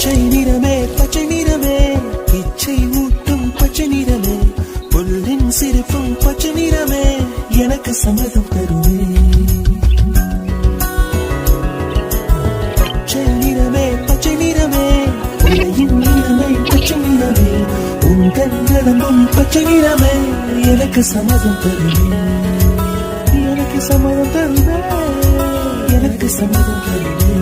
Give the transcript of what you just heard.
பச்சை நிறமே பச்சை நிறமே இச்சை ஊட்டும் பச்சை நிறமே புல்லின் சிரிப்பும் பச்சை நிறமே எனக்கு சம்மதம் தருமே பச்சை நிறமே பச்சை நிறமே உலகின் நிறமே பச்சை நிறமே உங்கள் நடந்தும் பச்சை நிறமே எனக்கு சம்மதம் தருமே எனக்கு சம்மதம் தருமே எனக்கு சம்மதம் தருமே